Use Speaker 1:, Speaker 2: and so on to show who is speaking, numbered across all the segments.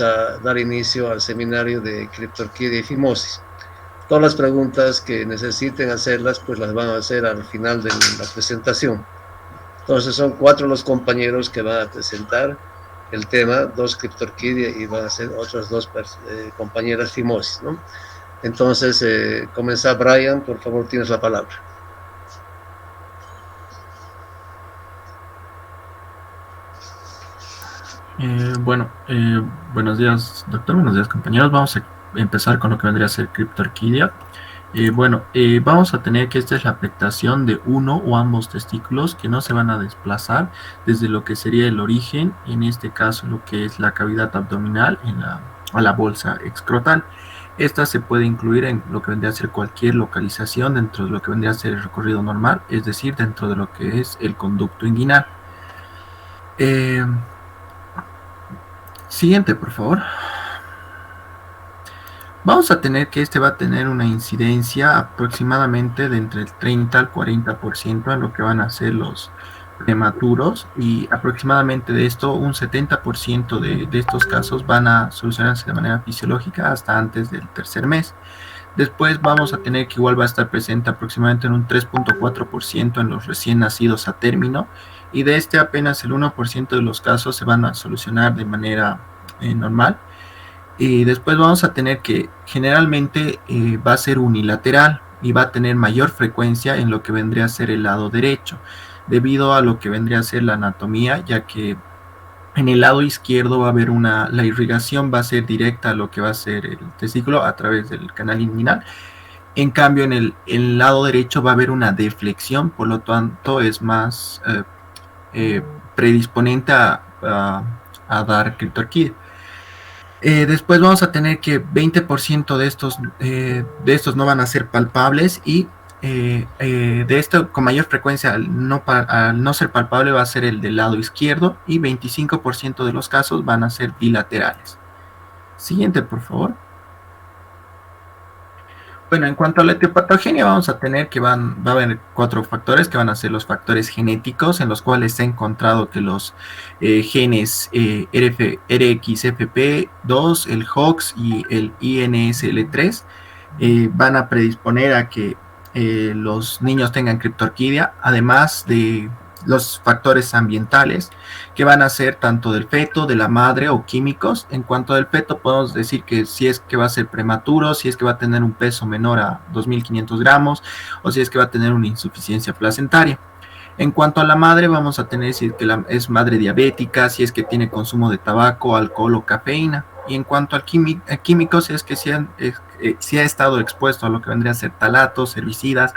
Speaker 1: a dar inicio al seminario de criptorquidia y fimosis. Todas las preguntas que necesiten hacerlas, pues las van a hacer al final de la presentación. Entonces son 4 los compañeros que van a presentar el tema, 2 criptorquidia y van a ser otras 2 compañeras fimosis, ¿no? Entonces, comienza Brian, por favor, tienes la palabra.
Speaker 2: Buenos días, doctor. Buenos días, compañeros. Vamos a empezar con lo que vendría a ser criptorquidia. Vamos a tener que esta es la afectación de uno o ambos testículos que no se van a desplazar desde lo que sería el origen, en este caso lo que es la cavidad abdominal a la bolsa excrotal. Esta se puede incluir en lo que vendría a ser cualquier localización dentro de lo que vendría a ser el recorrido normal, es decir, dentro de lo que es el conducto inguinal. Siguiente, por favor. Vamos a tener que este va a tener una incidencia aproximadamente de entre el 30 al 40% en lo que van a ser los prematuros, y aproximadamente de esto un 70% de estos casos van a solucionarse de manera fisiológica hasta antes del tercer mes. Después vamos a tener que igual va a estar presente aproximadamente en un 3.4% en los recién nacidos a término, y de este apenas el 1% de los casos se van a solucionar de manera normal. Y después vamos a tener que generalmente va a ser unilateral y va a tener mayor frecuencia en lo que vendría a ser el lado derecho, debido a lo que vendría a ser la anatomía, ya que en el lado izquierdo va a haber la irrigación va a ser directa a lo que va a ser el testículo a través del canal inguinal. En cambio, en el lado derecho va a haber una deflexión, por lo tanto es más predisponente a dar criptorquidia. Después vamos a tener que 20% de estos no van a ser palpables, y de esto con mayor frecuencia al no ser palpable va a ser el del lado izquierdo, y 25% de los casos van a ser bilaterales. Siguiente, por favor. Bueno, en cuanto a la etiopatogenia, vamos a tener que va a haber 4 factores que van a ser los factores genéticos, en los cuales se ha encontrado que los genes RXFP2, el HOX y el INSL3 van a predisponer a que los niños tengan criptorquidia, además de los factores ambientales que van a ser tanto del feto, de la madre o químicos. En cuanto al feto, podemos decir que si es que va a ser prematuro, si es que va a tener un peso menor a 2.500 gramos, o si es que va a tener una insuficiencia placentaria. En cuanto a la madre, vamos a tener si es que es madre diabética, si es que tiene consumo de tabaco, alcohol o cafeína. Y en cuanto al químico, si es que si ha estado expuesto a lo que vendría a ser talatos, herbicidas,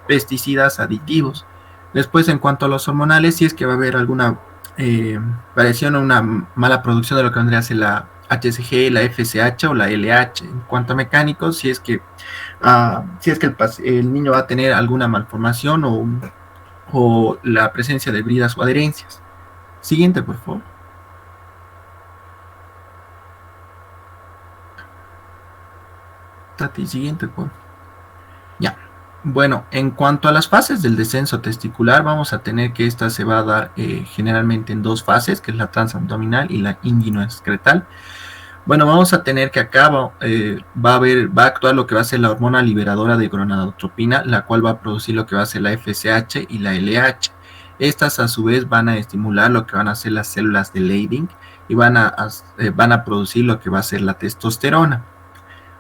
Speaker 2: pesticidas, aditivos. Después, en cuanto a los hormonales, si es que va a haber alguna variación o una mala producción de lo que vendría a ser la HCG, la FSH o la LH. En cuanto a mecánicos, si es que el niño va a tener alguna malformación o la presencia de bridas o adherencias. Siguiente, por favor. Tati, siguiente, por favor. Ya. Bueno, en cuanto a las fases del descenso testicular, vamos a tener que esta se va a dar generalmente en 2 fases, que es la transabdominal y la inguinoexcretal. Bueno, vamos a tener que acá va a actuar lo que va a ser la hormona liberadora de gonadotropina, la cual va a producir lo que va a ser la FSH y la LH. Estas a su vez van a estimular lo que van a ser las células de Leydig y van a producir lo que va a ser la testosterona.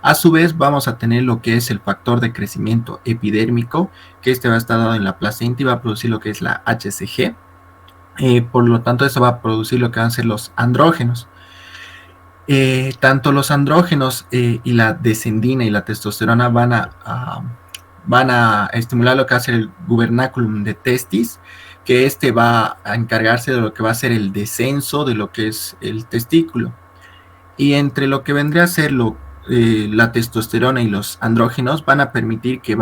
Speaker 2: A su vez vamos a tener lo que es el factor de crecimiento epidérmico, que este va a estar dado en la placenta y va a producir lo que es la HCG. Por lo tanto, esto va a producir lo que van a ser los andrógenos. Tanto los andrógenos y la descendina y la testosterona van a estimular lo que va a ser el gubernaculum de testis, que este va a encargarse de lo que va a ser el descenso de lo que es el testículo. Y entre lo que vendría a ser la testosterona y los andrógenos van a permitir que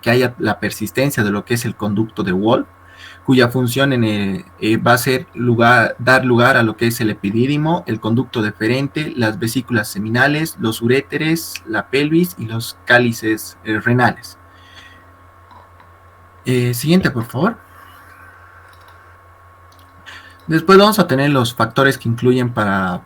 Speaker 2: haya la persistencia de lo que es el conducto de Wolff, cuya función va a ser dar lugar a lo que es el epidídimo, el conducto deferente, las vesículas seminales, los uréteres, la pelvis y los cálices renales. Siguiente, por favor. Después vamos a tener los factores que influyen para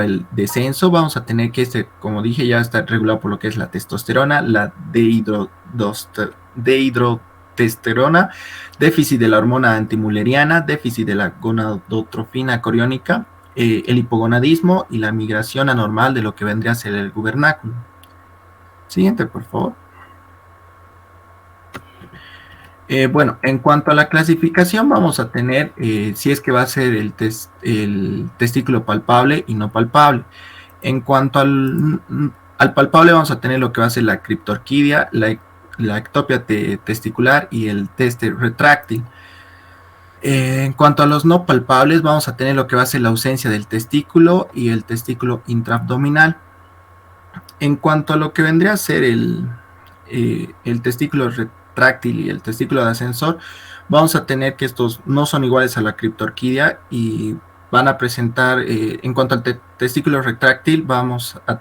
Speaker 2: el descenso. Vamos a tener que como dije, ya está regulado por lo que es la testosterona, la dehidrotestosterona, déficit de la hormona antimuleriana, déficit de la gonadotrofina coriónica, el hipogonadismo y la migración anormal de lo que vendría a ser el gubernáculo. Siguiente, por favor. Bueno, en cuanto a la clasificación, vamos a tener si es que va a ser el testículo palpable y no palpable. En cuanto al palpable, vamos a tener lo que va a ser la criptorquidia, la ectopia testicular y el teste retráctil. En cuanto a los no palpables, vamos a tener lo que va a ser la ausencia del testículo y el testículo intraabdominal. En cuanto a lo que vendría a ser el testículo retráctil y el testículo de ascensor, vamos a tener que estos no son iguales a la criptorquidia y van a presentar, en cuanto al testículo retráctil, vamos a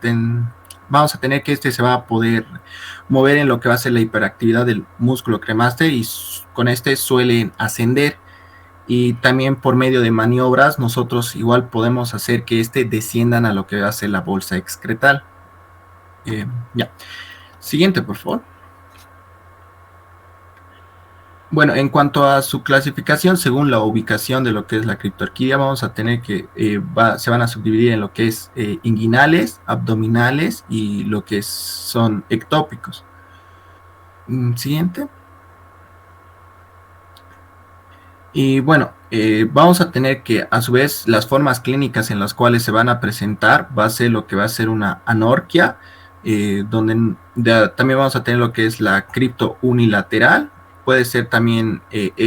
Speaker 2: tener que este se va a poder mover en lo que va a ser la hiperactividad del músculo cremaster y con este suelen ascender. Y también por medio de maniobras nosotros igual podemos hacer que desciendan a lo que va a ser la bolsa excretal. Ya. Siguiente, por favor. Bueno, en cuanto a su clasificación, según la ubicación de lo que es la criptorquidia, vamos a tener que se van a subdividir en lo que es inguinales, abdominales y lo que son ectópicos. Siguiente. Y bueno, vamos a tener que a su vez las formas clínicas en las cuales se van a presentar va a ser lo que va a ser una anorquia, donde también vamos a tener lo que es la cripto unilateral. Puede ser también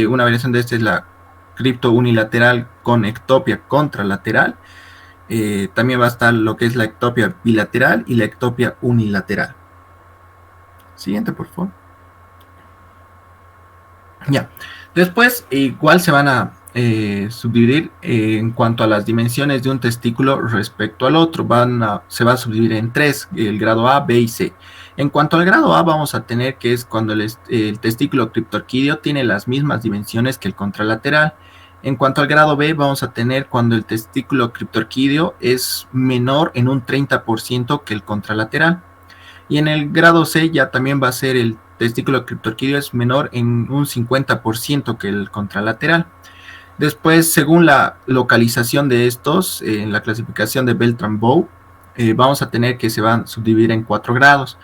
Speaker 2: una variación de esta es la cripto unilateral con ectopia contralateral. También va a estar lo que es la ectopia bilateral y la ectopia unilateral. Siguiente, por favor. Ya. Después, igual se van a subdividir en cuanto a las dimensiones de un testículo respecto al otro. Se va a subdividir en tres, el grado A, B y C. En cuanto al grado A, vamos a tener que es cuando el testículo criptorquídeo tiene las mismas dimensiones que el contralateral. En cuanto al grado B, vamos a tener cuando el testículo criptorquídeo es menor en un 30% que el contralateral. Y en el grado C ya también va a ser el testículo criptorquídeo es menor en un 50% que el contralateral. Después, según la localización de estos, en la clasificación de Beltran-Bow, vamos a tener que se van a subdividir en 4 grados.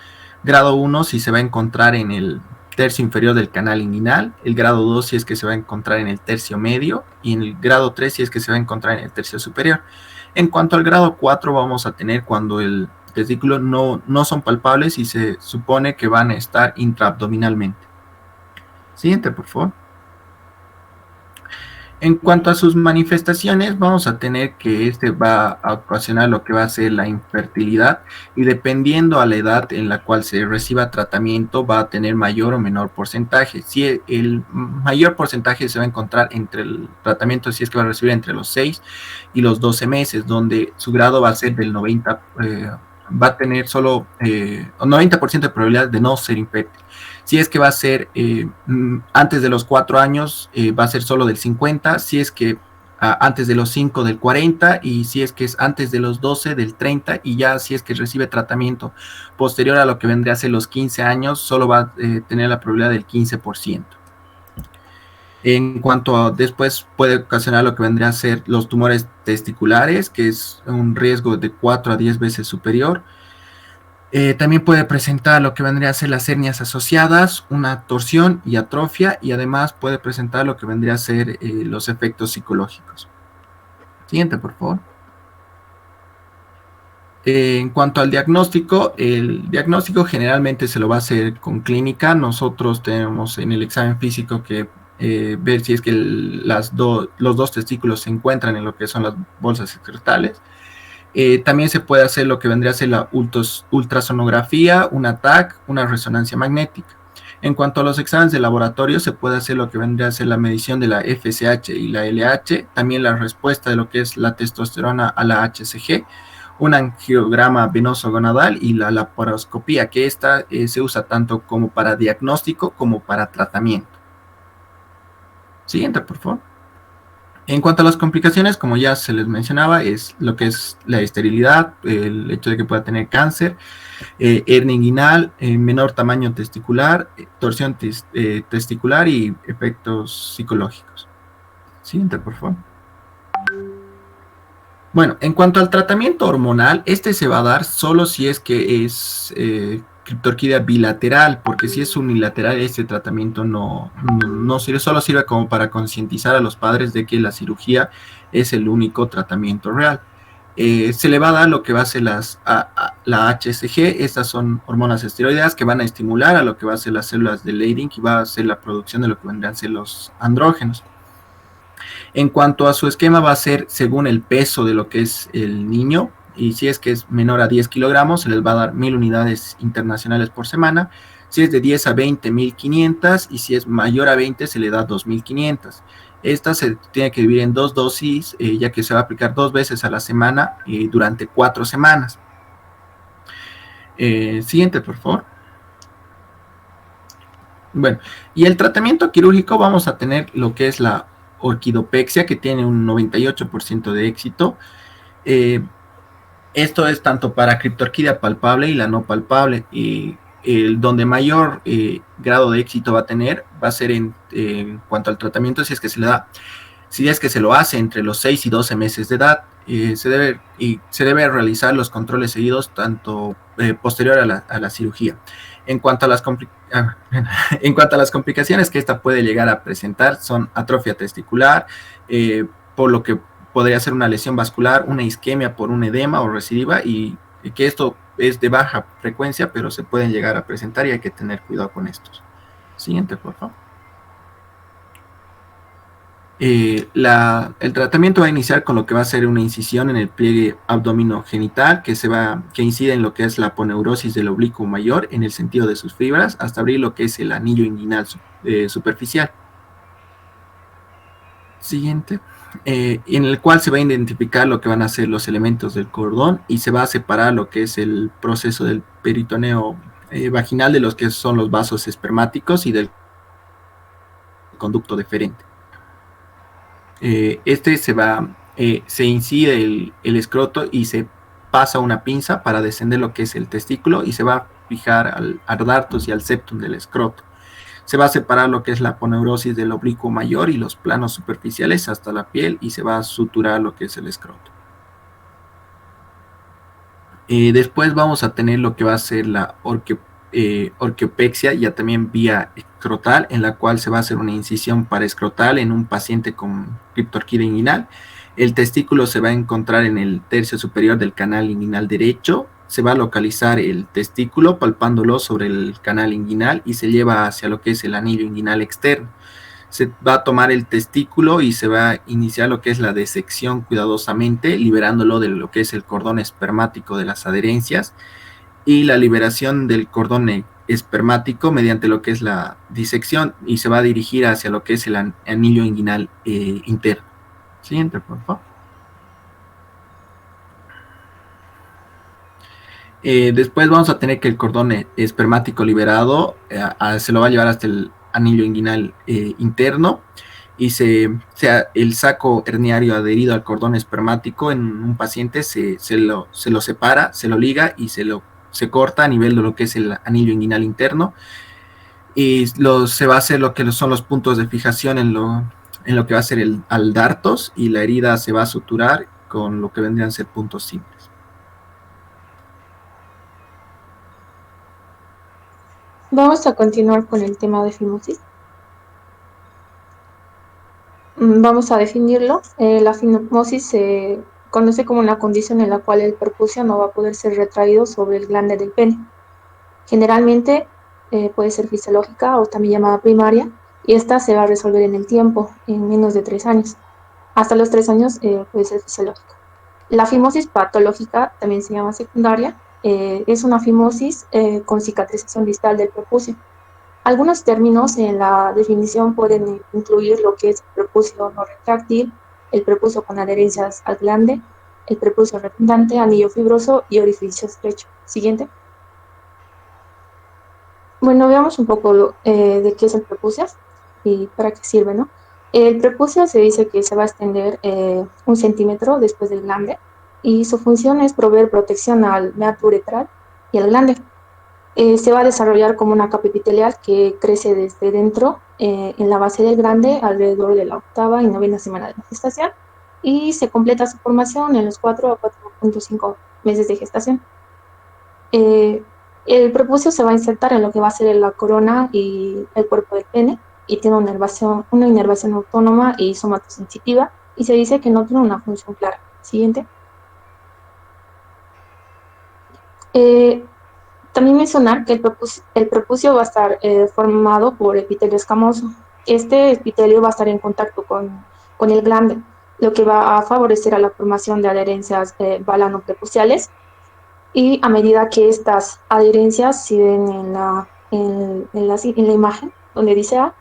Speaker 2: Grado 1 si se va a encontrar en el tercio inferior del canal inguinal, el grado 2 si es que se va a encontrar en el tercio medio y en el grado 3 si es que se va a encontrar en el tercio superior. En cuanto al grado 4 vamos a tener cuando el testículo no son palpables y se supone que van a estar intraabdominalmente. Siguiente, por favor. En cuanto a sus manifestaciones, vamos a tener que va a ocasionar lo que va a ser la infertilidad y dependiendo a la edad en la cual se reciba tratamiento va a tener mayor o menor porcentaje. Si el mayor porcentaje se va a encontrar entre el tratamiento, si es que va a recibir entre los 6 y los 12 meses, donde su grado va a ser del 90%, va a tener solo 90% de probabilidad de no ser infértil. Si es que va a ser antes de los 4 años, va a ser solo del 50, si es que antes de los 5 del 40 y si es que es antes de los 12 del 30 y ya si es que recibe tratamiento posterior a lo que vendría a ser los 15 años, solo va a tener la probabilidad del 15%. En cuanto a después puede ocasionar lo que vendría a ser los tumores testiculares, que es un riesgo de 4 a 10 veces superior. También puede presentar lo que vendría a ser las hernias asociadas, una torsión y atrofia, y además puede presentar lo que vendría a ser los efectos psicológicos. Siguiente, por favor. En cuanto al diagnóstico, el diagnóstico generalmente se lo va a hacer con clínica. Nosotros tenemos en el examen físico que ver si es que los dos testículos se encuentran en lo que son las bolsas excretales. También se puede hacer lo que vendría a ser la ultrasonografía, una TAC, una resonancia magnética. En cuanto a los exámenes de laboratorio, se puede hacer lo que vendría a ser la medición de la FSH y la LH, también la respuesta de lo que es la testosterona a la HCG, un angiograma venoso gonadal y la laparoscopía, que esta se usa tanto como para diagnóstico como para tratamiento. Siguiente, por favor. En cuanto a las complicaciones, como ya se les mencionaba, es lo que es la esterilidad, el hecho de que pueda tener cáncer, hernia inguinal, menor tamaño testicular, torsión testicular y efectos psicológicos. Siguiente, por favor. Bueno, en cuanto al tratamiento hormonal, este se va a dar solo si es que es criptorquídea bilateral, porque si es unilateral, este tratamiento no sirve, solo sirve como para concientizar a los padres de que la cirugía es el único tratamiento real. Se le va a dar lo que va a ser la HCG, estas son hormonas esteroideas que van a estimular a lo que va a ser las células de Leydig y va a ser la producción de lo que vendrán a ser los andrógenos. En cuanto a su esquema, va a ser según el peso de lo que es el niño, y si es que es menor a 10 kilogramos, se les va a dar 1000 unidades internacionales por semana. Si es de 10 a 20, 1500, y si es mayor a 20, se le da 2500. Esta se tiene que dividir en 2 dosis, ya que se va a aplicar 2 veces a la semana durante 4 semanas. Siguiente, por favor. Bueno, y el tratamiento quirúrgico vamos a tener lo que es la orquidopexia, que tiene un 98% de éxito. Esto es tanto para criptorquídea palpable y la no palpable. Donde mayor grado de éxito va a tener va a ser en cuanto al tratamiento, si es que se le da, si es que se lo hace entre los 6 y 12 meses de edad. Se debe realizar los controles seguidos tanto posterior a la cirugía. En cuanto a las complicaciones que esta puede llegar a presentar, son atrofia testicular, por lo que podría ser una lesión vascular, una isquemia por un edema o recidiva, y que esto es de baja frecuencia, pero se pueden llegar a presentar y hay que tener cuidado con estos. Siguiente, por favor. El tratamiento va a iniciar con lo que va a ser una incisión en el pliegue abdominogenital que incide en lo que es la aponeurosis del oblicuo mayor en el sentido de sus fibras hasta abrir lo que es el anillo inguinal superficial. Siguiente. En el cual se va a identificar lo que van a ser los elementos del cordón y se va a separar lo que es el proceso del peritoneo vaginal de los que son los vasos espermáticos y del conducto deferente. Se incide el escroto y se pasa una pinza para descender lo que es el testículo y se va a fijar al dartos y al septum del escroto. Se va a separar lo que es la aponeurosis del oblicuo mayor y los planos superficiales hasta la piel y se va a suturar lo que es el escroto. Después vamos a tener lo que va a ser la orquiopexia, ya también vía escrotal, en la cual se va a hacer una incisión paraescrotal en un paciente con criptorquídea inguinal. El testículo se va a encontrar en el tercio superior del canal inguinal derecho. Se va a localizar el testículo palpándolo sobre el canal inguinal y se lleva hacia lo que es el anillo inguinal externo. Se va a tomar el testículo y se va a iniciar lo que es la disección cuidadosamente, liberándolo de lo que es el cordón espermático de las adherencias y la liberación del cordón espermático mediante lo que es la disección y se va a dirigir hacia lo que es el anillo inguinal interno. Siguiente, por favor. Después vamos a tener que el cordón espermático liberado se lo va a llevar hasta el anillo inguinal interno y el saco herniario adherido al cordón espermático en un paciente se lo separa, se lo liga y se corta a nivel de lo que es el anillo inguinal interno y se va a hacer lo que son los puntos de fijación en lo que va a ser al dartos y la herida se va a suturar con lo que vendrían a ser puntos simples.
Speaker 3: Vamos a continuar con el tema de fimosis. Vamos a definirlo. La fimosis se conoce como una condición en la cual el percusión no va a poder ser retraído sobre el glande del pene. Generalmente puede ser fisiológica o también llamada primaria, y esta se va a resolver en el tiempo, en menos de 3 años. Hasta los 3 años puede ser fisiológica. La fimosis patológica, también se llama secundaria, es una fimosis con cicatrización distal del prepucio. Algunos términos en la definición pueden incluir lo que es el prepucio no retráctil, el prepucio con adherencias al glande, el prepucio redundante, anillo fibroso y orificio estrecho. Siguiente. Bueno, veamos un poco de qué es el prepucio y para qué sirve, ¿no? El prepucio se dice que se va a extender 1 centímetro después del glande y su función es proveer protección al meato uretral y al glande. Se va a desarrollar como una capa epitelial que crece desde dentro en la base del glande alrededor de la 8ª y 9ª semana de la gestación y se completa su formación en los 4 a 4.5 meses de gestación. El prepucio se va a insertar en lo que va a ser la corona y el cuerpo del pene y tiene una inervación autónoma y somatosensitiva y se dice que no tiene una función clara. Siguiente. Eh, También mencionar que el prepucio va a estar formado por epitelio escamoso. Este epitelio va a estar en contacto con el glande, lo que va a favorecer a la formación de adherencias balanoprepuciales y a medida que estas adherencias se ven en la imagen donde dice A,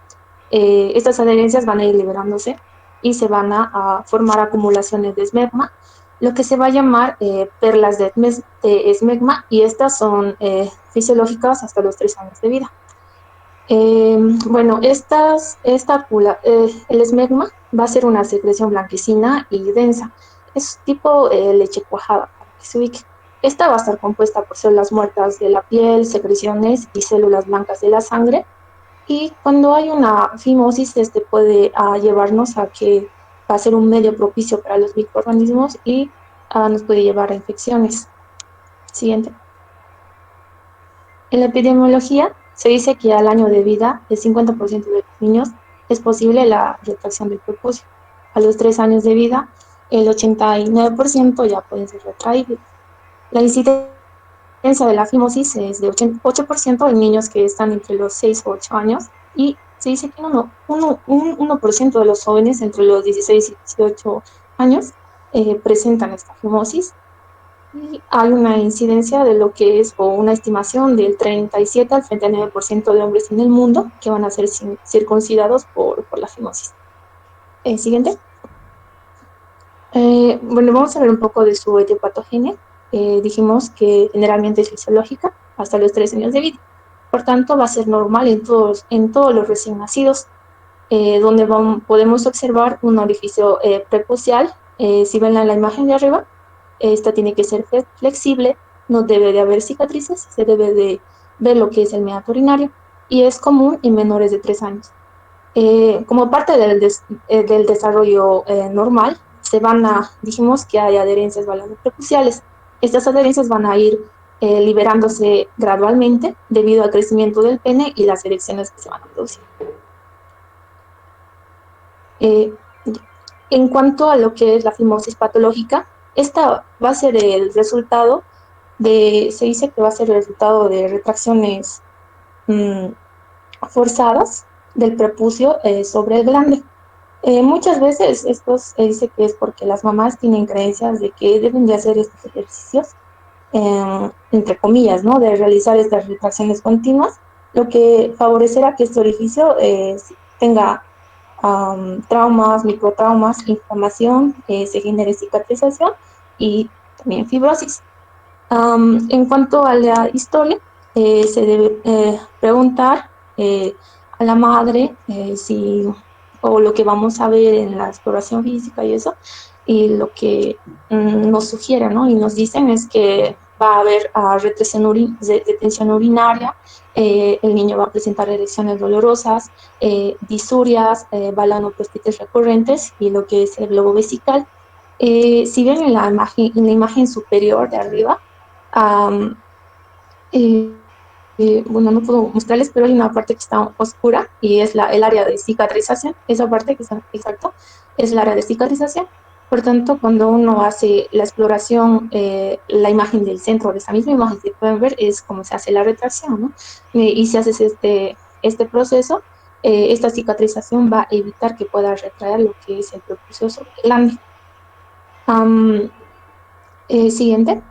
Speaker 3: estas adherencias van a ir liberándose y se van a formar acumulaciones de esmegma, lo que se va a llamar perlas de esmegma, y estas son fisiológicas hasta los 3 años de vida. Bueno, el esmegma va a ser una secreción blanquecina y densa. Es tipo leche cuajada, para que se ubique. Esta va a estar compuesta por células muertas de la piel, secreciones y células blancas de la sangre. Y cuando hay una fimosis, este puede llevarnos a que va a ser un medio propicio para los microorganismos y nos puede llevar a infecciones. Siguiente. En la epidemiología se dice que al año de vida, el 50% de los niños es posible la retracción del prepucio. A los 3 años de vida, el 89% ya pueden ser retraídos. La incidencia de la fimosis es de 8% en niños que están entre los 6 o 8 años y se dice que un 1% de los jóvenes entre los 16 y 18 años presentan esta fimosis. Y hay una incidencia de lo que es, o una estimación del 37 al 39% de hombres en el mundo que van a ser circuncidados por la fimosis. Siguiente. Bueno, vamos a ver un poco de su etiopatogenia. Dijimos que generalmente es fisiológica hasta los 3 años de vida. Por tanto, va a ser normal en todos los recién nacidos, donde podemos observar un orificio prepucial. Si ven la imagen de arriba, esta tiene que ser flexible, no debe de haber cicatrices, se debe de ver lo que es el meato urinario y es común en menores de 3 años. Como parte del desarrollo normal, dijimos que hay adherencias balanoprepuciales. Estas adherencias van a ir liberándose gradualmente debido al crecimiento del pene y las erecciones que se van a producir. En cuanto a lo que es la fimosis patológica, esta va a ser el resultado se dice que va a ser el resultado de retracciones forzadas del prepucio sobre el glande. Muchas veces esto se dice que es porque las mamás tienen creencias de que deben de hacer estos ejercicios, entre comillas, ¿no? De realizar estas retracciones continuas, lo que favorecerá que este orificio tenga traumas, microtraumas, inflamación, se genere cicatrización y también fibrosis. En cuanto a la historia, se debe preguntar a la madre o lo que vamos a ver en la exploración física y eso, y lo que nos sugieren, ¿no? Y nos dicen es que va a haber retención urinaria, el niño va a presentar erecciones dolorosas, disurias, balanoprostitis recurrentes y lo que es el globo vesical. Si ven en la imagen superior de arriba, Um, bueno, no puedo mostrarles, pero hay una parte que está oscura y es el área de cicatrización. Esa parte que está exacto es el área de cicatrización. Por tanto, cuando uno hace la exploración, la imagen del centro de esa misma imagen que pueden ver es cómo se hace la retracción, ¿no? Y si haces este proceso, esta cicatrización va a evitar que pueda retraer lo que es el prepucio sobre el glande. Siguiente.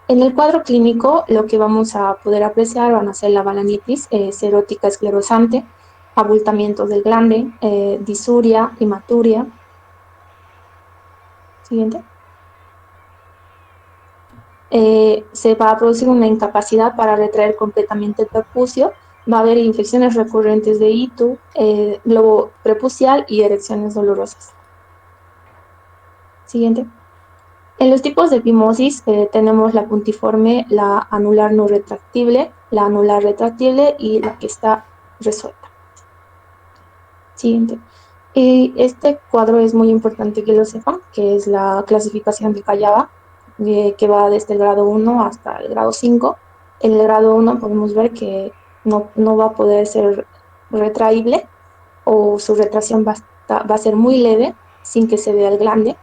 Speaker 3: En el cuadro clínico, lo que vamos a poder apreciar van a ser la balanitis serótica esclerosante, abultamientos del glande, disuria, hematuria. Siguiente. Se va a producir una incapacidad para retraer completamente el prepucio Va a haber infecciones recurrentes de ITU, globo prepucial y erecciones dolorosas. Siguiente. En los tipos de fimosis tenemos la puntiforme, la anular no retractible, la anular retractible y la que está resuelta. Siguiente. Y este cuadro es muy importante que lo sepan, que es la clasificación de Callava, que va desde el grado 1 hasta el grado 5. En el grado 1 podemos ver que no va a poder ser retraíble o su retracción va a ser muy leve sin que se vea el glande.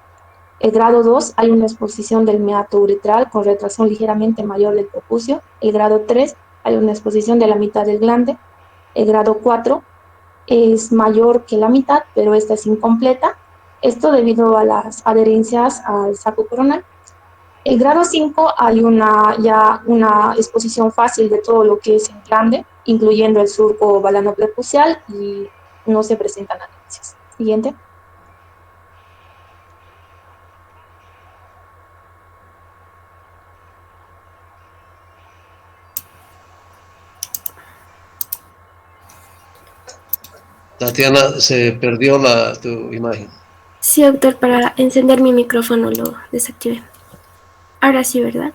Speaker 3: El grado 2 hay una exposición del meato uretral con retracción ligeramente mayor del prepucio. El grado 3 hay una exposición de la mitad del glande. El grado 4 es mayor que la mitad, pero esta es incompleta. Esto debido a las adherencias al saco coronal. El grado 5 hay ya una exposición fácil de todo lo que es el glande, incluyendo el surco balanoprepucial y no se presentan adherencias. Siguiente.
Speaker 1: Tatiana, se perdió tu imagen.
Speaker 4: Sí, doctor, para encender mi micrófono lo desactivé. Ahora sí, ¿verdad?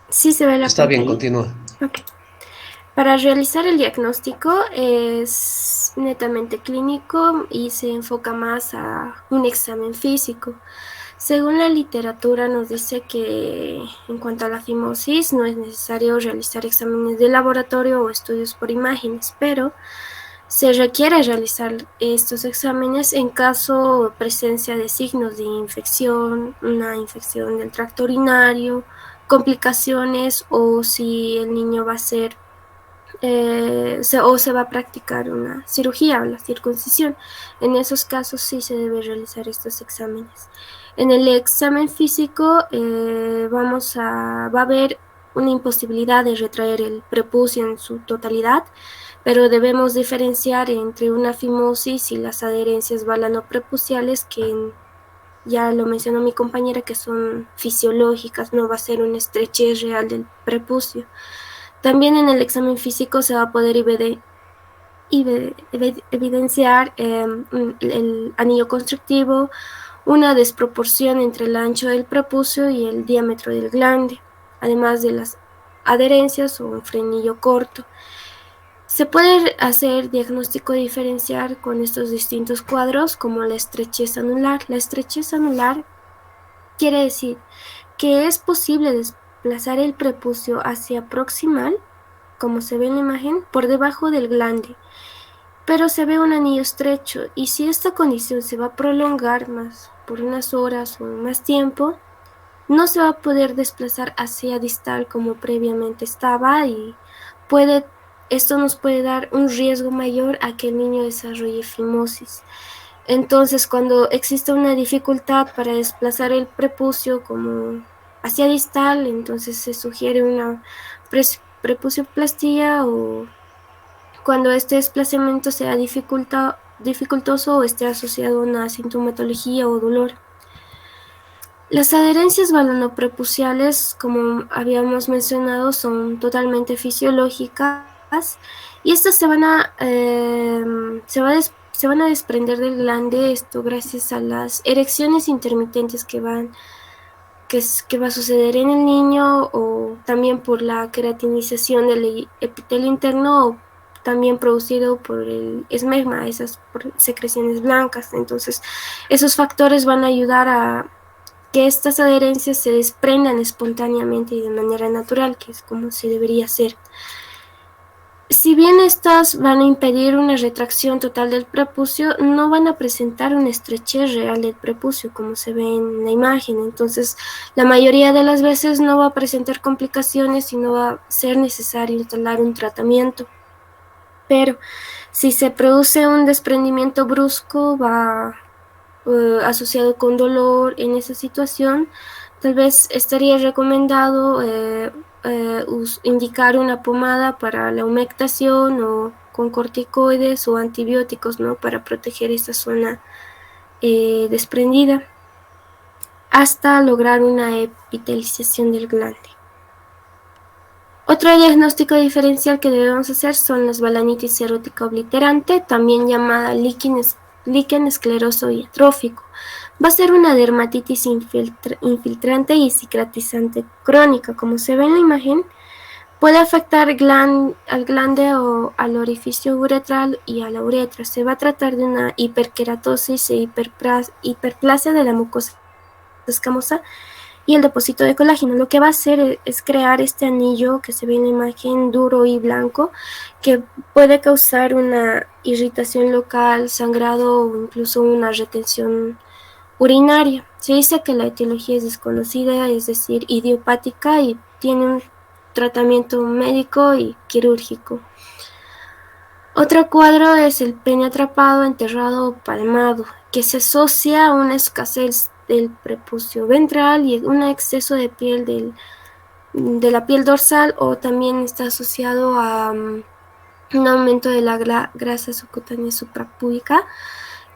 Speaker 4: Sí se ve la
Speaker 1: Está bien,
Speaker 4: pantalla.
Speaker 1: continúa.
Speaker 4: Ok. Para realizar el diagnóstico es netamente clínico y se enfoca más a un examen físico. Según la literatura nos dice que en cuanto a la fimosis no es necesario realizar exámenes de laboratorio o estudios por imágenes, pero se requiere realizar estos exámenes en caso de presencia de signos de infección, una infección del tracto urinario, complicaciones o si el niño va a ser o se va a practicar una cirugía o la circuncisión. En esos casos sí se debe realizar estos exámenes. En el examen físico va a haber una imposibilidad de retraer el prepucio en su totalidad, pero debemos diferenciar entre una fimosis y las adherencias balanoprepuciales que ya lo mencionó mi compañera, que son fisiológicas, no va a ser una estrechez real del prepucio. También en el examen físico se va a poder evidenciar el anillo constrictivo, una desproporción entre el ancho del prepucio y el diámetro del glande, además de las adherencias o un frenillo corto. Se puede hacer diagnóstico diferencial con estos distintos cuadros como la estrechez anular. La estrechez anular quiere decir que es posible desplazar el prepucio hacia proximal, como se ve en la imagen, por debajo del glande, pero se ve un anillo estrecho, y si esta condición se va a prolongar más por unas horas o más tiempo, no se va a poder desplazar hacia distal como previamente estaba, y esto nos puede dar un riesgo mayor a que el niño desarrolle fimosis. Entonces, cuando existe una dificultad para desplazar el prepucio como hacia distal, entonces se sugiere una prepucioplastía, o cuando este desplazamiento sea dificultoso o esté asociado a una sintomatología o dolor. Las adherencias balanoprepuciales, como habíamos mencionado, son totalmente fisiológicas y estas se van a desprender del glande, esto gracias a las erecciones intermitentes que va a suceder en el niño, o también por la queratinización del epitelio interno, o también producido por el esmegma, esas secreciones blancas. Entonces, esos factores van a ayudar a que estas adherencias se desprendan espontáneamente y de manera natural, que es como se debería hacer. Si bien estas van a impedir una retracción total del prepucio, no van a presentar una estrechez real del prepucio, como se ve en la imagen. Entonces, la mayoría de las veces no va a presentar complicaciones y no va a ser necesario instalar un tratamiento. Pero si se produce un desprendimiento brusco, asociado con dolor en esa situación, tal vez estaría recomendado indicar una pomada para la humectación, o con corticoides o antibióticos, ¿no?, para proteger esta zona desprendida hasta lograr una epitelización del glande. Otro diagnóstico diferencial que debemos hacer son las balanitis serótica obliterante, también llamada líquen escleroso y atrófico. Va a ser una dermatitis infiltrante y cicatrizante crónica, como se ve en la imagen. Puede afectar al glande o al orificio uretral y a la uretra. Se va a tratar de una hiperkeratosis e hiperplasia de la mucosa escamosa y el depósito de colágeno. Lo que va a hacer es crear este anillo que se ve en la imagen duro y blanco, que puede causar una irritación local, sangrado o incluso una retención urinaria. Se dice que la etiología es desconocida, es decir, idiopática, y tiene un tratamiento médico y quirúrgico. Otro cuadro es el pene atrapado, enterrado o palmado, que se asocia a una escasez del prepucio ventral y un exceso de piel de la piel dorsal, o también está asociado a un aumento de la grasa subcutánea suprapúbica,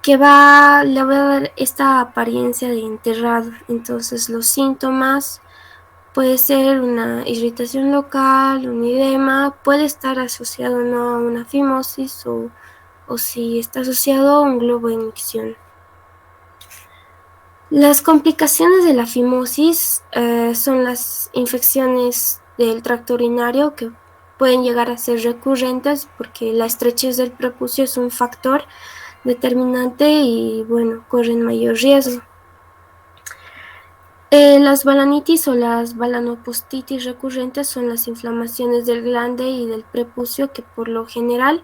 Speaker 4: que le va a dar esta apariencia de enterrado. Entonces los síntomas puede ser una irritación local, un edema, puede estar asociado no a una fimosis o si está asociado a un globo de micción. Las complicaciones de la fimosis son las infecciones del tracto urinario, que pueden llegar a ser recurrentes porque la estrechez del prepucio es un factor determinante y bueno, corren mayor riesgo. Las balanitis o las balanopostitis recurrentes son las inflamaciones del glande y del prepucio, que por lo general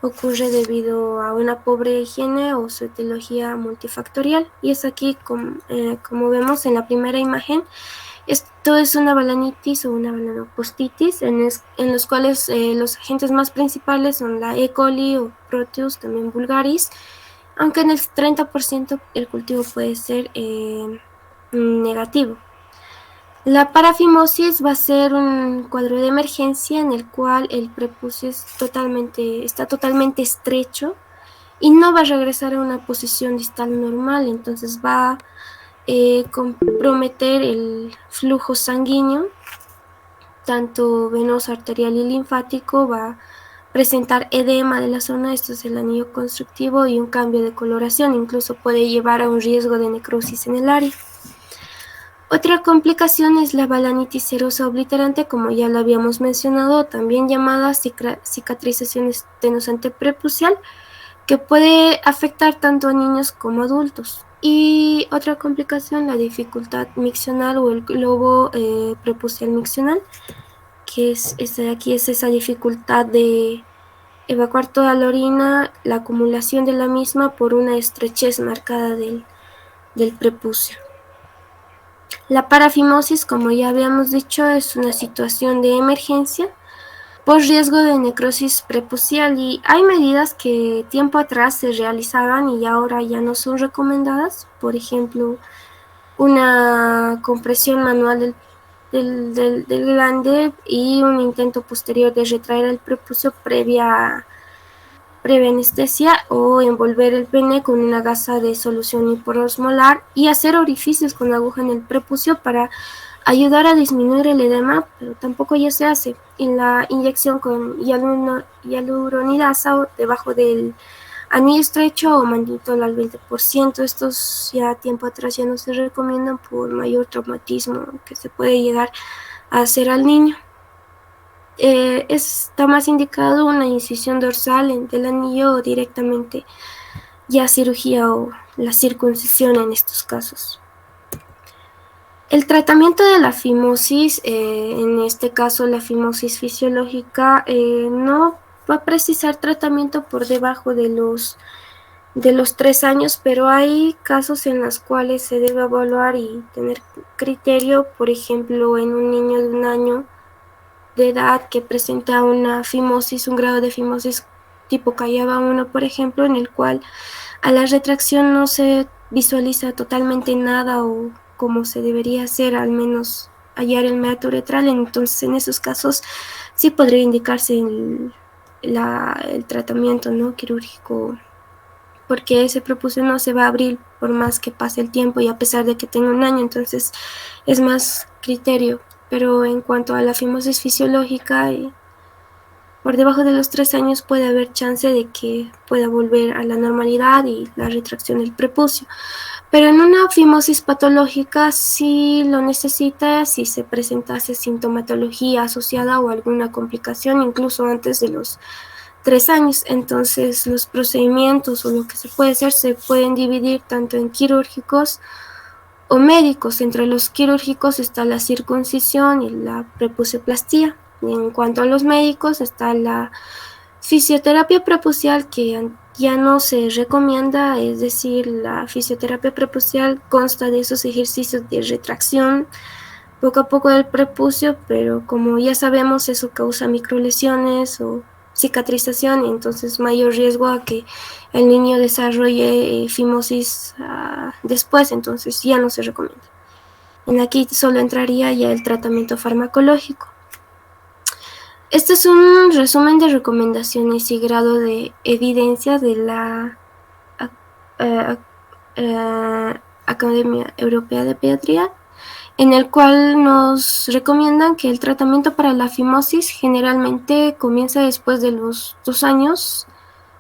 Speaker 4: ocurre debido a una pobre higiene o su etiología multifactorial. Y es aquí como vemos en la primera imagen. Esto es una balanitis o una balanopostitis en los cuales los agentes más principales son la E. coli o Proteus, también vulgaris, aunque en el 30% el cultivo puede ser negativo. La parafimosis va a ser un cuadro de emergencia en el cual el prepucio está totalmente estrecho y no va a regresar a una posición distal normal, entonces va a comprometer el flujo sanguíneo, tanto venoso, arterial y linfático. Va a presentar edema de la zona, esto es el anillo constructivo, y un cambio de coloración, incluso puede llevar a un riesgo de necrosis en el área. Otra complicación es la balanitis serosa obliterante, como ya lo habíamos mencionado, también llamada cicatrización estenosante prepucial, que puede afectar tanto a niños como adultos. Y otra complicación, la dificultad miccional o el globo prepucial miccional, que es esta de aquí, es esa dificultad de evacuar toda la orina, la acumulación de la misma por una estrechez marcada del prepucio. La parafimosis, como ya habíamos dicho, es una situación de emergencia por riesgo de necrosis prepucial, y hay medidas que tiempo atrás se realizaban y ahora ya no son recomendadas. Por ejemplo, una compresión manual del glande y un intento posterior de retraer el prepucio previa anestesia, o envolver el pene con una gasa de solución hiperosmolar y hacer orificios con aguja en el prepucio para ayudar a disminuir el edema, pero tampoco ya se hace. En la inyección con hialuronidasa debajo del anillo estrecho o mannitol al 20%, estos ya tiempo atrás ya no se recomiendan por mayor traumatismo que se puede llegar a hacer al niño. Está más indicado una incisión dorsal del anillo o directamente ya cirugía o la circuncisión en estos casos. El tratamiento de la fimosis, en este caso la fimosis fisiológica, no va a precisar tratamiento por debajo de los 3 años, pero hay casos en los cuales se debe evaluar y tener criterio. Por ejemplo, en un niño de 1 año de edad que presenta una fimosis, un grado de fimosis tipo Callaba 1, por ejemplo, en el cual a la retracción no se visualiza totalmente nada o como se debería hacer, al menos hallar el meato uretral. Entonces en esos casos sí podría indicarse el tratamiento no quirúrgico, porque ese prepucio no se va a abrir por más que pase el tiempo y a pesar de que tenga 1 año, entonces es más criterio pero en cuanto a la fimosis fisiológica, por debajo de los 3 años puede haber chance de que pueda volver a la normalidad y la retracción del prepucio. Pero en una fimosis patológica sí lo necesita si se presentase sintomatología asociada o alguna complicación incluso antes de los 3 años. Entonces los procedimientos o lo que se puede hacer se pueden dividir tanto en quirúrgicos o médicos. Entre los quirúrgicos está la circuncisión y la prepucioplastía. Y en cuanto a los médicos está la fisioterapia prepucial, que ya no se recomienda, es decir, la fisioterapia prepucial consta de esos ejercicios de retracción poco a poco del prepucio, pero como ya sabemos eso causa microlesiones o cicatrización y entonces mayor riesgo a que el niño desarrolle fimosis después, entonces ya no se recomienda. En aquí solo entraría ya el tratamiento farmacológico. Este es un resumen de recomendaciones y grado de evidencia de la Academia Europea de Pediatría, en el cual nos recomiendan que el tratamiento para la fimosis generalmente comienza después de los 2 años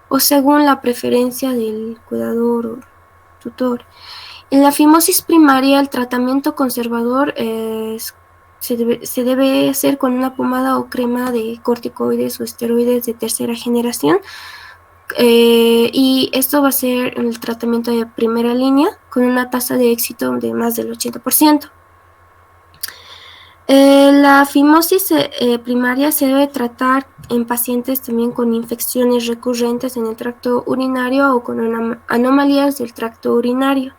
Speaker 4: o según la preferencia del cuidador o tutor. En la fimosis primaria, el tratamiento conservador se debe hacer con una pomada o crema de corticoides o esteroides de tercera generación. Y esto va a ser el tratamiento de primera línea con una tasa de éxito de más del 80%. La fimosis primaria se debe tratar en pacientes también con infecciones recurrentes en el tracto urinario o con anomalías del tracto urinario.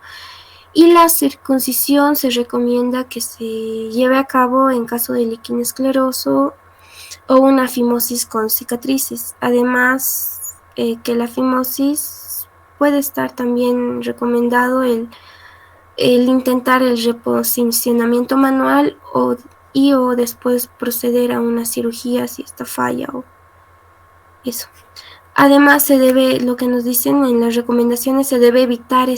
Speaker 4: Y la circuncisión se recomienda que se lleve a cabo en caso de líquido escleroso o una fimosis con cicatrices. Además, que la fimosis puede estar también recomendado el intentar el reposicionamiento manual o después proceder a una cirugía si esta falla o eso. Además, lo que nos dicen en las recomendaciones, se debe evitar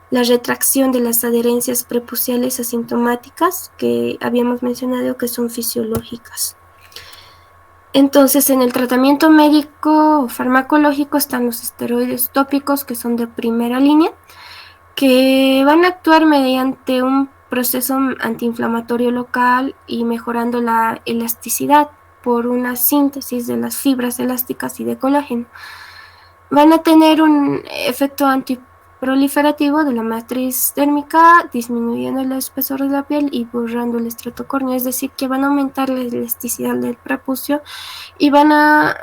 Speaker 4: la retracción de las adherencias prepuciales asintomáticas que habíamos mencionado que son fisiológicas. Entonces, en el tratamiento médico o farmacológico están los esteroides tópicos, que son de primera línea, que van a actuar mediante un proceso antiinflamatorio local y mejorando la elasticidad por una síntesis de las fibras elásticas y de colágeno. Van a tener un efecto antiproliferativo de la matriz dérmica, disminuyendo el espesor de la piel y borrando el estrato córneo, es decir, que van a aumentar la elasticidad del prepucio y van a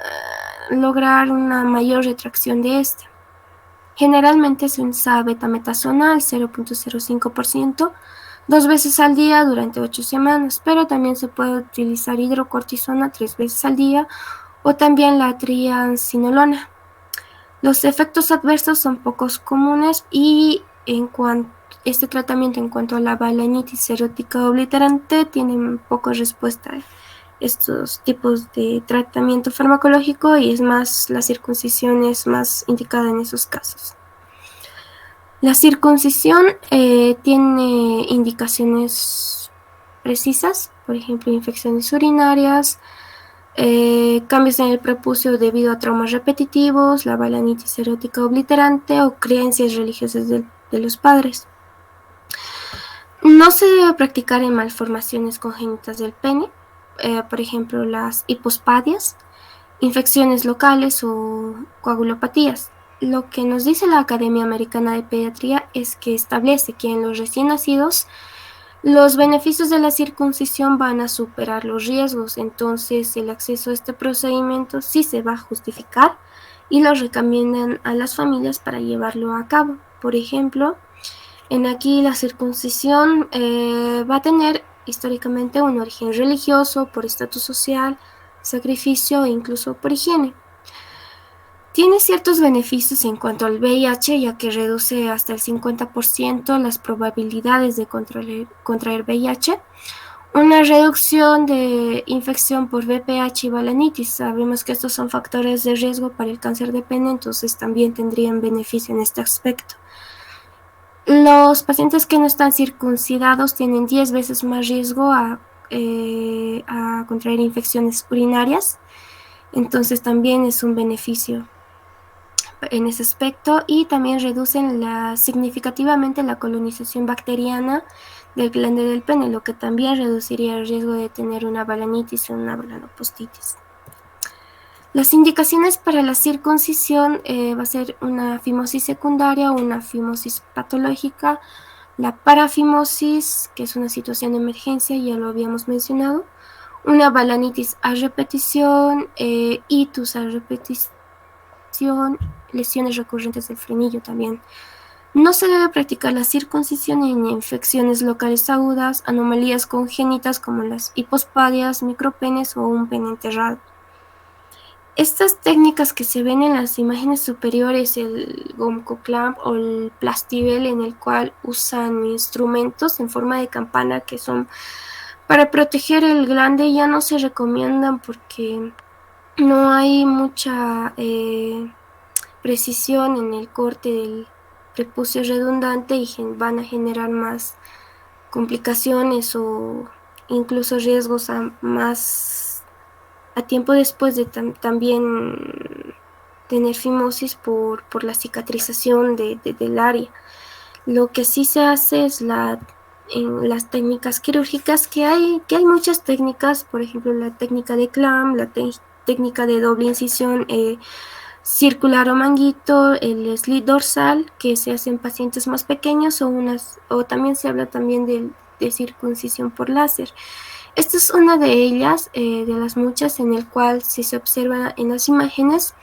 Speaker 4: lograr una mayor retracción de este. Generalmente se usa betametasona al 0.05%, 2 veces al día durante 8 semanas, pero también se puede utilizar hidrocortisona 3 veces al día o también la triancinolona. Los efectos adversos son pocos comunes y este tratamiento en cuanto a la balanitis serótica obliterante tiene poca respuesta a estos tipos de tratamiento farmacológico y es más, la circuncisión es más indicada en esos casos. La circuncisión tiene indicaciones precisas, por ejemplo, infecciones urinarias, cambios en el prepucio debido a traumas repetitivos, la balanitis erótica obliterante o creencias religiosas de los padres. No se debe practicar en malformaciones congénitas del pene, por ejemplo, las hipospadias, infecciones locales o coagulopatías. Lo que nos dice la Academia Americana de Pediatría es que establece que en los recién nacidos los beneficios de la circuncisión van a superar los riesgos, entonces el acceso a este procedimiento sí se va a justificar y lo recomiendan a las familias para llevarlo a cabo. Por ejemplo, en aquí la circuncisión va a tener históricamente un origen religioso, por estatus social, sacrificio e incluso por higiene. Tiene ciertos beneficios en cuanto al VIH, ya que reduce hasta el 50% las probabilidades de contraer VIH. Una reducción de infección por VPH y balanitis. Sabemos que estos son factores de riesgo para el cáncer de pene, entonces también tendrían beneficio en este aspecto. Los pacientes que no están circuncidados tienen 10 veces más riesgo a a contraer infecciones urinarias. Entonces también es un beneficio en ese aspecto, y también reducen significativamente la colonización bacteriana del glande del pene, lo que también reduciría el riesgo de tener una balanitis o una balanopostitis. Las indicaciones para la circuncisión va a ser una fimosis secundaria o una fimosis patológica, la parafimosis, que es una situación de emergencia, ya lo habíamos mencionado, una balanitis a repetición, itus a repetición, lesiones recurrentes del frenillo también. No se debe practicar la circuncisión en infecciones locales agudas, anomalías congénitas como las hipospadias, micropenes o un pene enterrado. Estas técnicas que se ven en las imágenes superiores, el Gomco Clamp o el Plastivel, en el cual usan instrumentos en forma de campana que son para proteger el glande, ya no se recomiendan porque no hay mucha precisión en el corte del prepucio redundante y van a generar más complicaciones o incluso riesgos a tiempo después de también tener fimosis por la cicatrización del área. Lo que sí se hace es en las técnicas quirúrgicas, que hay muchas técnicas, por ejemplo la técnica de clamp, la técnica de doble incisión circular o manguito, el slit dorsal, que se hace en pacientes más pequeños, o también se habla también de circuncisión por láser. Esta es una de ellas, de las muchas, en el cual si se observa en las imágenes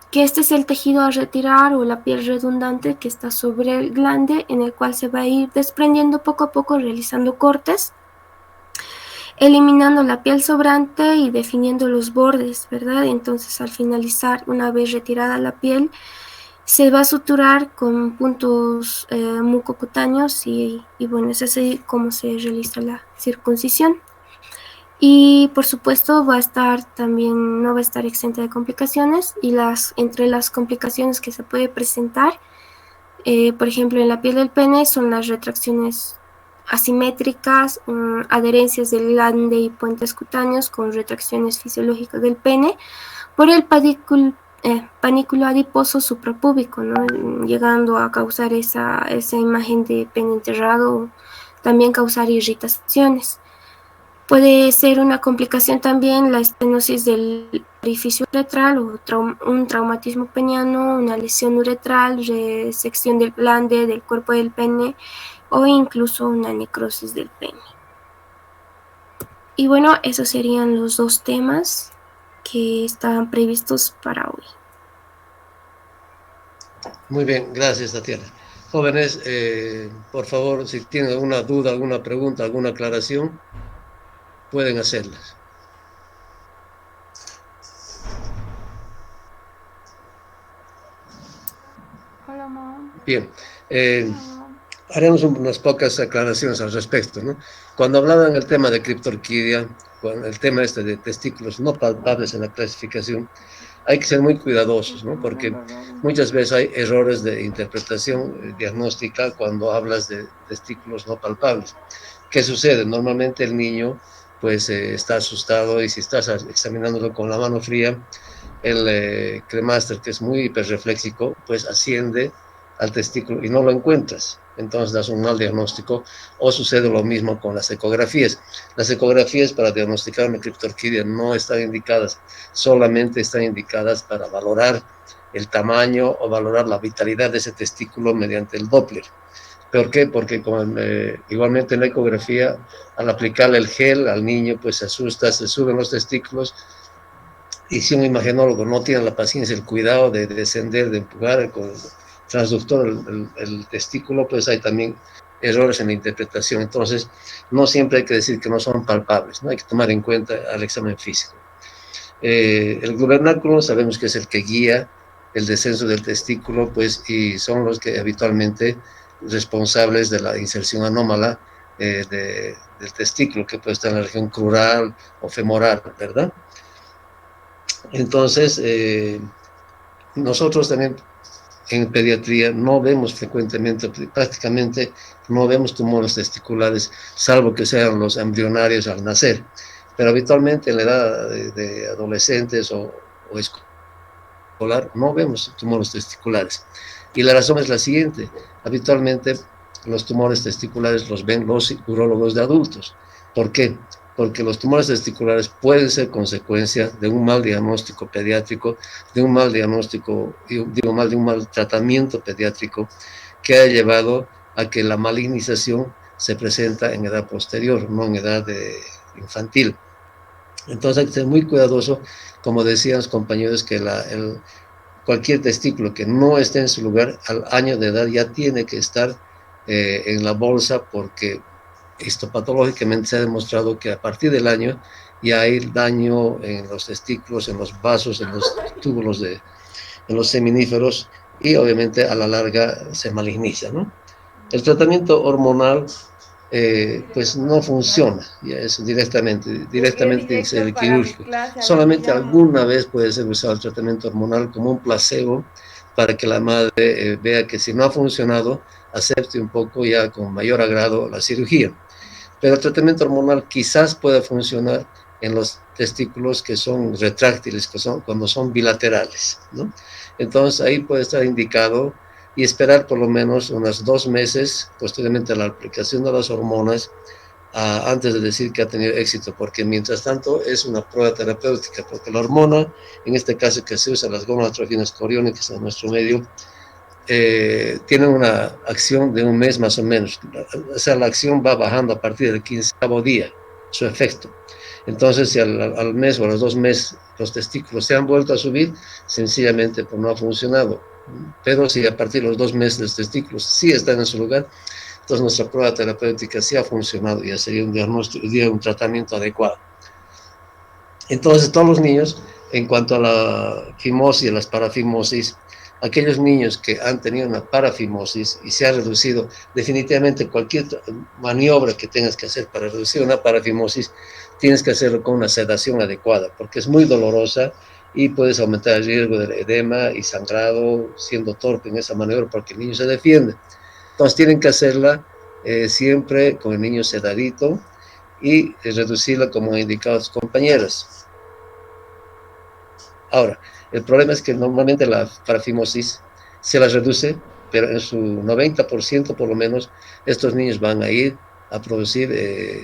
Speaker 4: que este es el tejido a retirar o la piel redundante que está sobre el glande, en el cual se va a ir desprendiendo poco a poco realizando cortes, eliminando la piel sobrante y definiendo los bordes, ¿verdad? Entonces al finalizar, una vez retirada la piel, se va a suturar con puntos mucocutáneos y bueno, es así como se realiza la circuncisión. Y por supuesto no va a estar exenta de complicaciones, y entre las complicaciones que se puede presentar, por ejemplo en la piel del pene, son las retracciones asimétricas, adherencias del glande y puentes cutáneos con retracciones fisiológicas del pene por el panículo adiposo suprapúbico, ¿no? Llegando a causar esa imagen de pene enterrado, también causar irritaciones. Puede ser una complicación también la estenosis del orificio uretral o un traumatismo peniano, una lesión uretral, resección del glande, del cuerpo del pene o incluso una necrosis del pene. Y bueno, esos serían los dos temas que estaban previstos para hoy.
Speaker 1: Muy bien, gracias, Tatiana. Jóvenes, por favor, si tienen alguna duda, alguna pregunta, alguna aclaración, pueden hacerlas.
Speaker 3: Hola, mamá.
Speaker 1: Bien, haremos unas pocas aclaraciones al respecto, ¿no? Cuando hablaban el tema de criptorquidia, el tema de testículos no palpables en la clasificación, hay que ser muy cuidadosos, ¿no? Porque muchas veces hay errores de interpretación diagnóstica cuando hablas de testículos no palpables. ¿Qué sucede? Normalmente el niño pues está asustado, y si estás examinándolo con la mano fría, el cremaster, que es muy hiperrefléxico, pues asciende al testículo y no lo encuentras. Entonces das un mal diagnóstico, o sucede lo mismo con las ecografías. Las ecografías para diagnosticar una criptorquidia no están indicadas, solamente están indicadas para valorar el tamaño o valorar la vitalidad de ese testículo mediante el Doppler. ¿Por qué? Porque igualmente en la ecografía, al aplicarle el gel al niño, pues se asusta, se suben los testículos, y si un imagenólogo no tiene la paciencia, el cuidado de descender, de empujar con el transductor el testículo, pues hay también errores en la interpretación. Entonces, no siempre hay que decir que no son palpables, ¿no? Hay que tomar en cuenta al examen físico. El gubernáculo sabemos que es el que guía el descenso del testículo, pues, y son los que habitualmente responsables de la inserción anómala del testículo, que puede estar en la región crural o femoral, ¿verdad? Entonces, nosotros también en pediatría no vemos frecuentemente, prácticamente no vemos tumores testiculares, salvo que sean los embrionarios al nacer. Pero habitualmente en la edad de adolescentes o escolar no vemos tumores testiculares. Y la razón es la siguiente: habitualmente los tumores testiculares los ven los urólogos de adultos. ¿Por qué? Porque los tumores testiculares pueden ser consecuencia de un mal diagnóstico pediátrico, de un mal diagnóstico, digo mal, de un mal tratamiento pediátrico que ha llevado a que la malignización se presenta en edad posterior, no en edad infantil. Entonces hay que ser muy cuidadoso, como decían los compañeros, que cualquier testículo que no esté en su lugar al año de edad ya tiene que estar en la bolsa, porque histopatológicamente se ha demostrado que a partir del año ya hay daño en los testículos, en los vasos, en los túbulos, en los seminíferos, y obviamente a la larga se maligniza, ¿no? El tratamiento hormonal pues no funciona, ya es directamente es el quirúrgico. Solamente alguna vez puede ser usado el tratamiento hormonal como un placebo para que la madre vea que si no ha funcionado, acepte un poco ya con mayor agrado la cirugía. Pero el tratamiento hormonal quizás pueda funcionar en los testículos que son retráctiles, que son cuando son bilaterales, ¿no? Entonces ahí puede estar indicado y esperar por lo menos unos 2 meses posteriormente a la aplicación de las hormonas, antes de decir que ha tenido éxito, porque mientras tanto es una prueba terapéutica, porque la hormona, en este caso que se usa las gonadotrofinas coriónicas en nuestro medio, tienen una acción de un mes más o menos. O sea, la acción va bajando a partir del 15º día, su efecto. Entonces, si al mes o a los 2 meses los testículos se han vuelto a subir, sencillamente pues no ha funcionado. Pero si a partir de los 2 meses los testículos sí están en su lugar, entonces nuestra prueba terapéutica sí ha funcionado y ya sería un diagnóstico, un tratamiento adecuado. Entonces, todos los niños, en cuanto a la fimosis y las parafimosis, aquellos niños que han tenido una parafimosis y se ha reducido, definitivamente cualquier maniobra que tengas que hacer para reducir una parafimosis, tienes que hacerlo con una sedación adecuada, porque es muy dolorosa y puedes aumentar el riesgo de edema y sangrado siendo torpe en esa maniobra, porque el niño se defiende. Entonces tienen que hacerla siempre con el niño sedadito y reducirla como han indicado sus compañeras. Ahora, el problema es que normalmente la parafimosis se la reduce, pero en su 90% por lo menos, estos niños van a ir a producir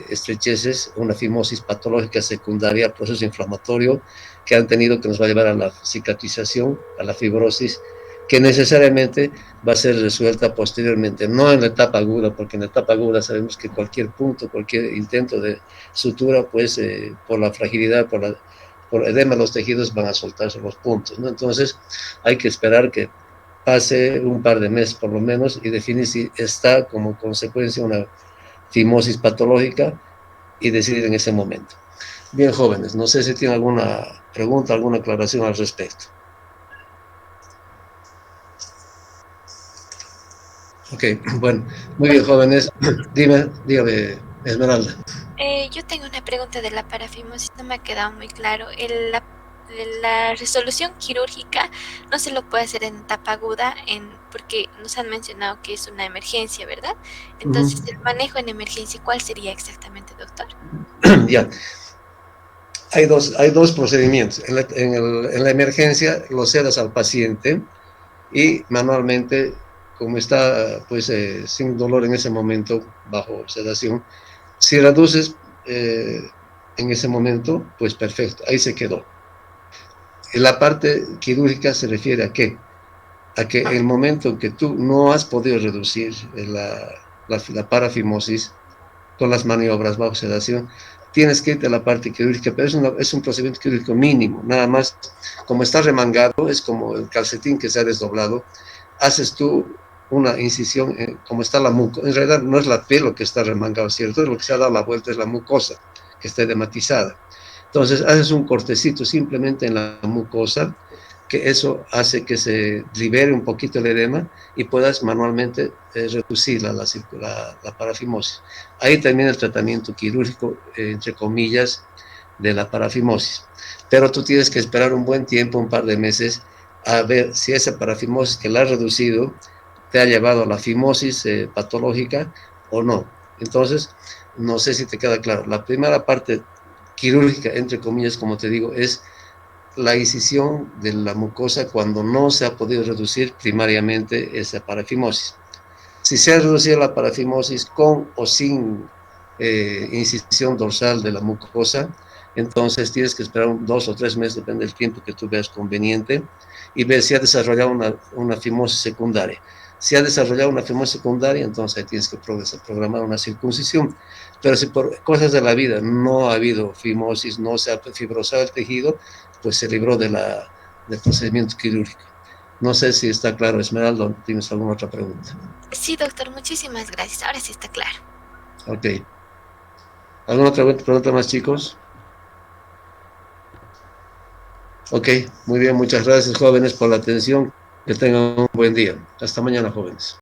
Speaker 1: estrecheces, una fimosis patológica secundaria, proceso inflamatorio que han tenido, que nos va a llevar a la cicatrización, a la fibrosis, que necesariamente va a ser resuelta posteriormente, no en la etapa aguda, porque en la etapa aguda sabemos que cualquier punto, cualquier intento de sutura, pues por la fragilidad, por edema de los tejidos van a soltarse los puntos, ¿no? Entonces hay que esperar que pase un par de meses por lo menos y definir si está como consecuencia una fimosis patológica y decidir en ese momento. Bien, jóvenes, no sé si tienen alguna pregunta, alguna aclaración al respecto. Ok, bueno, muy bien, jóvenes. Dígame, Esmeralda.
Speaker 5: Yo tengo una pregunta de la parafimosis, no me ha quedado muy claro. La resolución quirúrgica no se lo puede hacer en etapa aguda, porque nos han mencionado que es una emergencia, ¿verdad? Entonces, el manejo en emergencia, ¿cuál sería exactamente, doctor?
Speaker 1: Ya. Hay dos procedimientos. En la emergencia lo cedas al paciente y manualmente, como está pues sin dolor en ese momento, bajo sedación, si reduces en ese momento, pues perfecto, ahí se quedó. La parte quirúrgica se refiere a qué? A que en el momento en que tú no has podido reducir la parafimosis con las maniobras bajo sedación, tienes que irte a la parte quirúrgica, pero es un procedimiento quirúrgico mínimo, nada más. Como está remangado, es como el calcetín que se ha desdoblado, haces tú una incisión, como está la mucosa. En realidad no es la piel lo que está remangado, ¿cierto? Lo que se ha dado la vuelta es la mucosa, que está edematizada. Entonces haces un cortecito simplemente en la mucosa, que eso hace que se libere un poquito el edema y puedas manualmente reducir la parafimosis. Ahí termina el tratamiento quirúrgico, entre comillas, de la parafimosis. Pero tú tienes que esperar un buen tiempo, un par de meses, a ver si esa parafimosis que la ha reducido te ha llevado a la fimosis patológica o no. Entonces, no sé si te queda claro. La primera parte quirúrgica, entre comillas, como te digo, es la incisión de la mucosa cuando no se ha podido reducir primariamente esa parafimosis. Si se ha reducido la parafimosis con o sin incisión dorsal de la mucosa, entonces tienes que esperar 2 o 3 meses, depende del tiempo que tú veas conveniente, y ver si ha desarrollado una fimosis secundaria. Si ha desarrollado una fimosis secundaria, entonces ahí tienes que programar una circuncisión. Pero si por cosas de la vida no ha habido fimosis, no se ha fibrosado el tejido, pues se libró del procedimiento quirúrgico. No sé si está claro, Esmeralda, ¿o tienes alguna otra pregunta?
Speaker 5: Sí, doctor, muchísimas gracias. Ahora sí está claro.
Speaker 1: Ok. ¿Alguna otra pregunta más, chicos? Ok, muy bien, muchas gracias, jóvenes, por la atención. Que tengan un buen día. Hasta mañana, jóvenes.